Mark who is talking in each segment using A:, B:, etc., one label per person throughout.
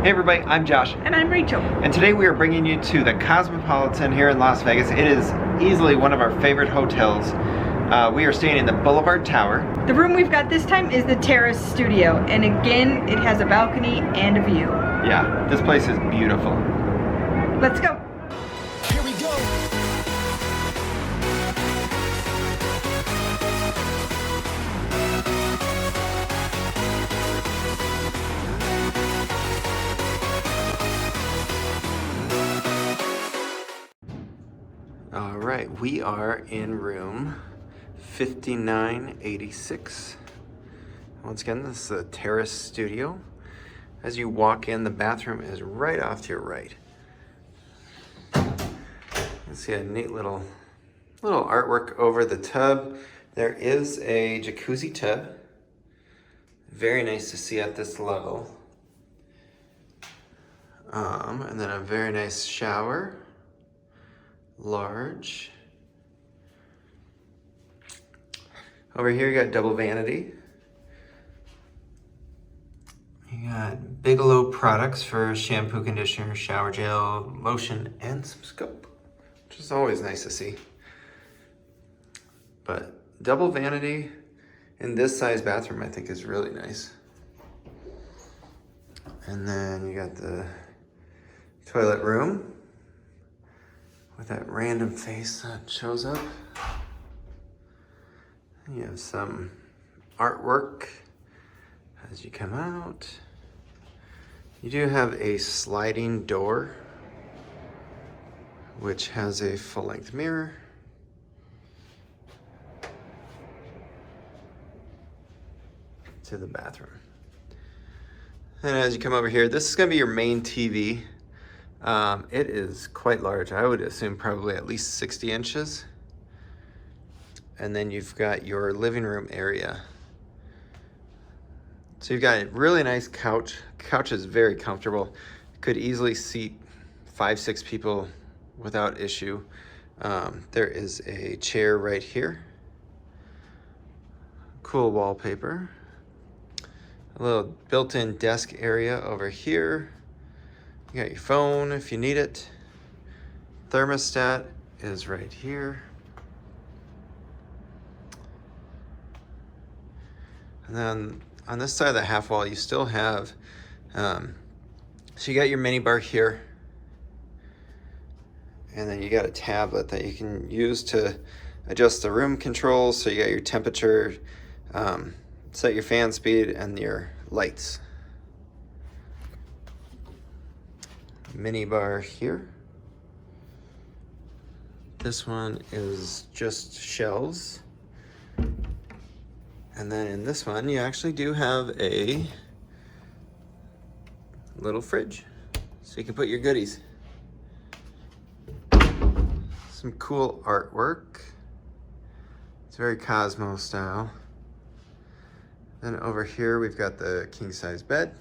A: Hey everybody, I'm Josh.
B: And I'm Rachel.
A: And today we are bringing you to the Cosmopolitan here in Las Vegas. It is easily one of our favorite hotels. We are staying in the Boulevard Tower.
B: The room we've got this time is the Terrace studio. And again, it has a balcony and a view.
A: Yeah, this place is beautiful.
B: Let's go.
C: Here we go.
A: All right, we are in room 5986. Once again, this is the Terrace studio. As you walk in, the bathroom is right off to your right. You see a neat little artwork over the tub. There is a jacuzzi tub. Very nice to see at this level. And then a very nice shower. Large. Over here you got double vanity. You got Bigelow products for shampoo, conditioner, shower gel, lotion, and some soap, which is always nice to see. But double vanity in this size bathroom I think is really nice. And then you got the toilet room with that random face that shows up. You have some artwork as you come out. You do have a sliding door, which has a full-length mirror. To the bathroom. And as you come over here, this is gonna be your main TV. It is quite large. I would assume probably at least 60 inches. And then you've got your living room area. So you've got a really nice couch. Couch is very comfortable. Could easily seat 5-6 people without issue. There is a chair right here. Cool wallpaper. A little built-in desk area over here. You got your phone if you need it. Thermostat is right here. And then on this side of the half wall, you still have, so you got your mini bar here. And then you got a tablet that you can use to adjust the room controls. So you got your temperature, set your fan speed, and your lights. Mini bar here. This one is just shelves. And then in this one, you actually do have a little fridge, so you can put your goodies. Some cool artwork. It's very Cosmo style. Then over here, we've got the king size bed.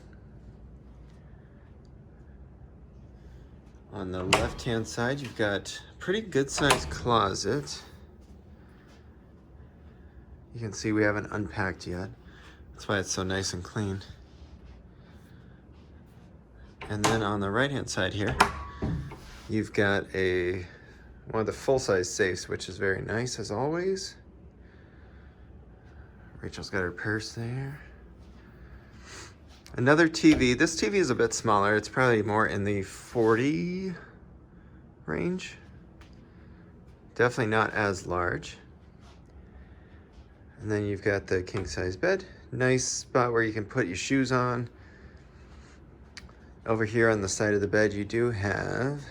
A: On the left-hand side, you've got a pretty good sized closet. You can see we haven't unpacked yet. That's why it's so nice and clean. And then on the right-hand side here, you've got one of the full-size safes, which is very nice as always. Rachel's got her purse there. Another TV. This TV is a bit smaller. It's probably more in the 40 range. Definitely not as large. And then you've got the king size bed. Nice spot where you can put your shoes on. Over here on the side of the bed, you do have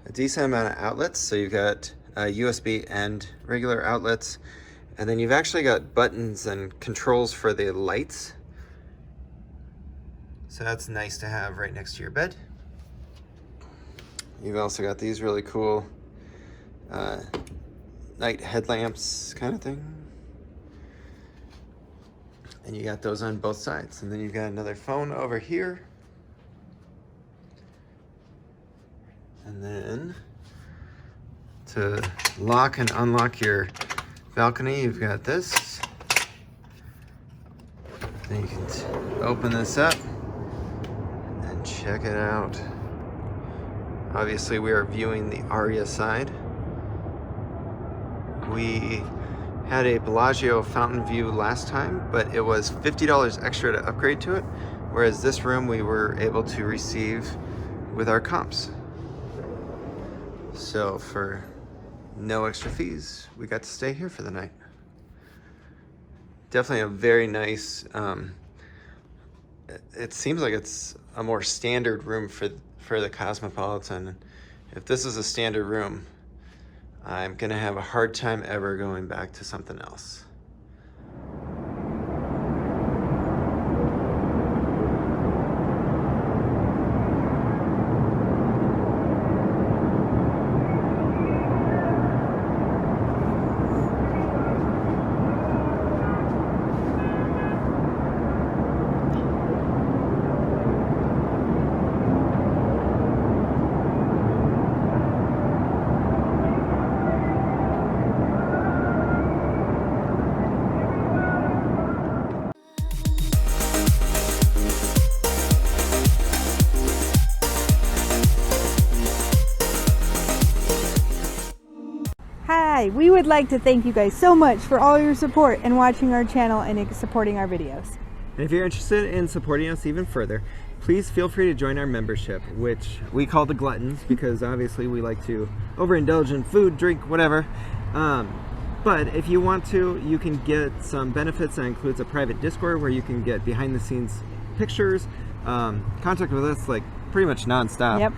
A: a decent amount of outlets. So you've got USB and regular outlets. And then you've actually got buttons and controls for the lights. So that's nice to have right next to your bed. You've also got these really cool night headlamps kind of thing. And you got those on both sides. And then you've got another phone over here. And then to lock and unlock your balcony, you've got this. Then you can open this up. And check it out. Obviously, we are viewing the Aria side. We had a Bellagio fountain view last time, but it was $50 extra to upgrade to it, whereas this room we were able to receive with our comps. So for no extra fees, we got to stay here for the night. Definitely a very nice, it seems like it's a more standard room for the Cosmopolitan. If this is a standard room, I'm gonna have a hard time ever going back to something else.
C: Hi, we would like to thank you guys so much for all your support and watching our channel and supporting our videos.
A: And if you're interested in supporting us even further, please feel free to join our membership, which we call the Gluttons because obviously we like to overindulge in food, drink, whatever. But if you want to, you can get some benefits. That includes a private Discord where you can get behind the scenes pictures, contact with us like pretty much non-stop.
C: Yep.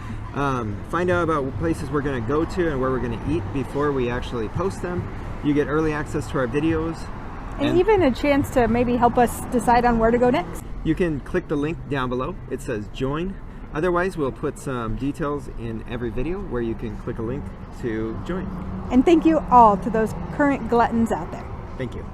A: Find out about places we're going to go to and where we're going to eat before we actually post them. You get early access to our videos.
C: And even a chance to maybe help us decide on where to go next.
A: You can click the link down below. It says join. Otherwise, we'll put some details in every video where you can click a link to join.
C: And thank you all to those current gluttons out there.
A: Thank you.